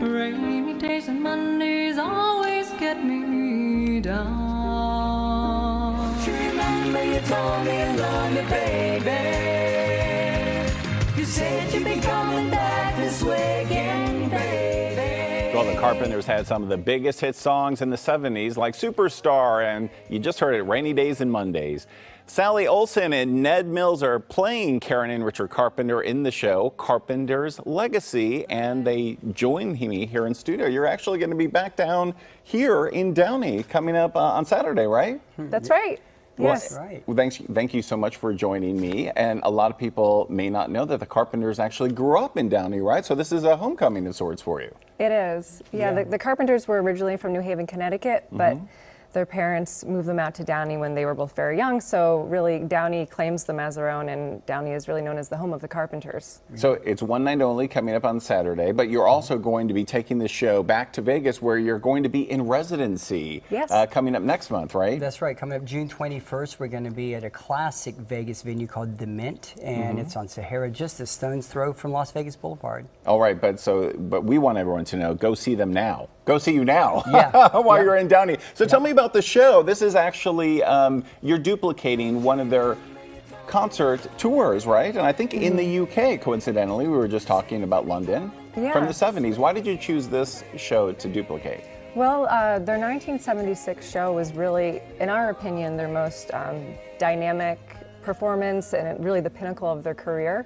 Rainy days and Mondays always get me down. Do you remember you told me you loved me, baby? You said you'd be coming back this way again, baby. Well, the Carpenters had some of the biggest hit songs in the 70s, like Superstar, and you just heard it, Rainy Days and Mondays. Sally Olson and Ned Mills are playing Karen and Richard Carpenter in the show Carpenters Legacy, and they join me here in studio. You're actually going to be back down here in Downey coming up on Saturday, right? That's right. Yes. Well, right. Well, thank you so much for joining me. And a lot of people may not know that the Carpenters actually grew up in Downey, right? So this is a homecoming of sorts for you. It is. Yeah, the Carpenters were originally from New Haven, Connecticut, but their parents moved them out to Downey when they were both very young, so really Downey claims them as their own, and Downey is really known as the home of the Carpenters. So it's one night only coming up on Saturday, but you're also going to be taking the show back to Vegas, where you're going to be in residency coming up next month, right? That's right. Coming up June 21st, we're going to be at a classic Vegas venue called The Mint, and it's on Sahara, just a stone's throw from Las Vegas Boulevard. All right, but we want everyone to know, go see them now. Go see you now while you're in Downey. So tell me about the show. This is actually, you're duplicating one of their concert tours, right? And I think in the UK, coincidentally, we were just talking about London from the 70s. Why did you choose this show to duplicate? Well, their 1976 show was really, in our opinion, their most dynamic performance and really the pinnacle of their career.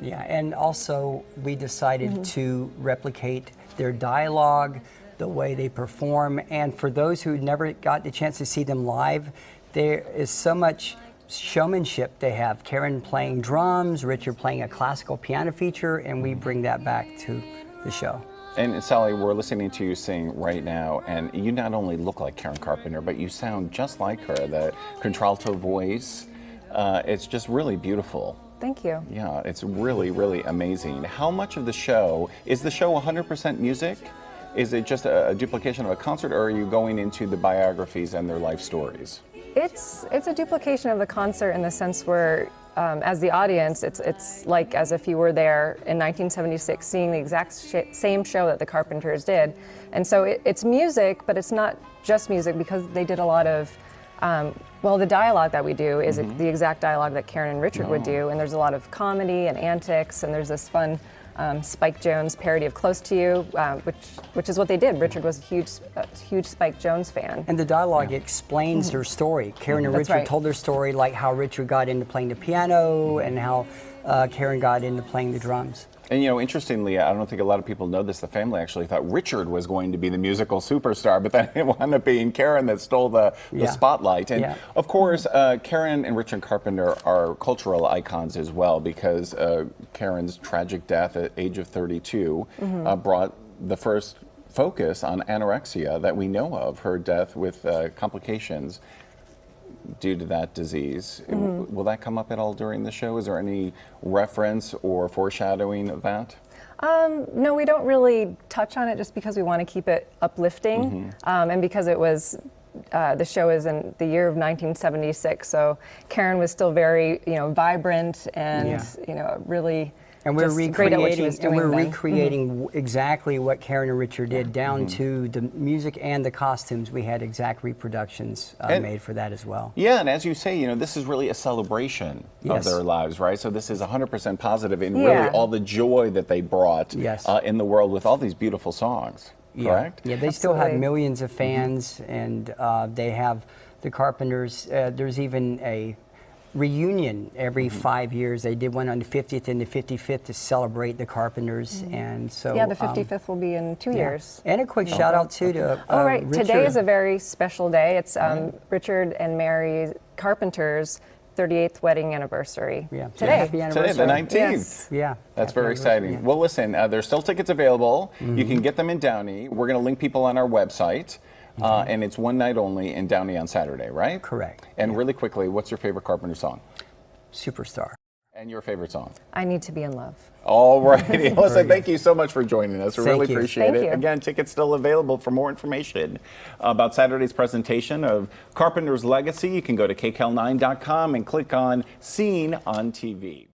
Yeah, and also we decided to replicate their dialogue, the way they perform, and for those who never got the chance to see them live, there is so much showmanship they have. Karen playing drums, Richard playing a classical piano feature, and we bring that back to the show. And Sally, we're listening to you sing right now, and you not only look like Karen Carpenter, but you sound just like her. The contralto voice, it's just really beautiful. Thank you. Yeah, it's really, really amazing. How much of the show, is the show 100% music? Is it just a duplication of a concert, or are you going into the biographies and their life stories? It's a duplication of the concert in the sense where, as the audience, it's like as if you were there in 1976 seeing the exact same show that the Carpenters did. And so it's music, but it's not just music, because they did a lot of well, the dialogue that we do is the exact dialogue that Karen and Richard would do, and there's a lot of comedy and antics, and there's this fun Spike Jones parody of Close to You, which is what they did. Richard was a huge Spike Jones fan. And the dialogue explains their story. Karen and Richard told their story, like how Richard got into playing the piano and how Karen got into playing the drums. And you know, interestingly, I don't think a lot of people know this, the family actually thought Richard was going to be the musical superstar, but then it wound up being Karen that stole the spotlight. And of course, Karen and Richard Carpenter are cultural icons as well, because Karen's tragic death at age of 32 brought the first focus on anorexia that we know of, her death with complications due to that disease. Will that come up at all during the show? Is there any reference or foreshadowing of that? No, we don't really touch on it, just because we want to keep it uplifting, and because it was the show is in the year of 1976, so Karen was still very, vibrant and really. And we're recreating exactly what Karen and Richard did, down to the music and the costumes. We had exact reproductions made for that as well. Yeah, and as you say, this is really a celebration of their lives, right? So this is 100% positive in really all the joy that they brought in the world with all these beautiful songs, correct? Yeah, they still have millions of fans, and they have the Carpenters. There's even a reunion every 5 years. They did one on the 50th and the 55th to celebrate the Carpenters, and so the 55th will be in 2 years. And a quick shout out too to Richard. Today is a very special day. It's Richard and Mary Carpenter's 38th wedding anniversary. Today. Happy anniversary. Today, the 19th. Yes. Yeah. That's very exciting. Well, listen, there's still tickets available. You can get them in Downey. We're going to link people on our website. And it's one night only in Downey on Saturday, right? Correct. And really quickly, what's your favorite Carpenter song? Superstar. And your favorite song? I Need to Be in Love. All righty. Listen, thank you so much for joining us. We really appreciate it. You. Again, tickets still available. For more information about Saturday's presentation of Carpenters Legacy, you can go to kcal9.com and click on Seen on TV.